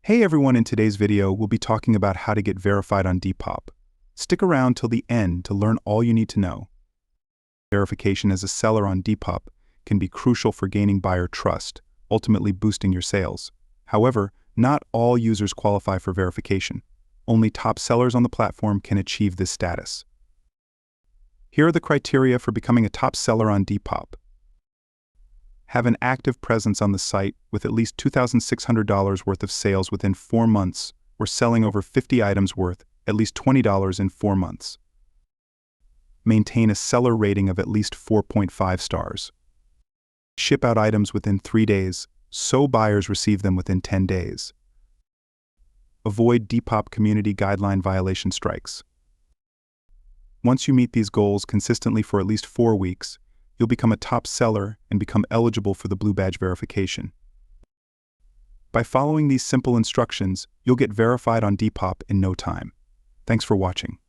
Hey everyone, in today's video, we'll be talking about how to get verified on Depop. Stick around till the end to learn all you need to know. Verification as a seller on Depop can be crucial for gaining buyer trust, ultimately boosting your sales. However, not all users qualify for verification. Only top sellers on the platform can achieve this status. Here are the criteria for becoming a top seller on Depop. Have an active presence on the site with at least $2,600 worth of sales within 4 months, or selling over 50 items worth at least $20 in 4 months. Maintain a seller rating of at least 4.5 stars. Ship out items within 3 days, so buyers receive them within 10 days. Avoid Depop community guideline violation strikes. Once you meet these goals consistently for at least 4 weeks, you'll become a top seller and become eligible for the Blue Badge verification. By following these simple instructions, you'll get verified on Depop in no time. Thanks for watching.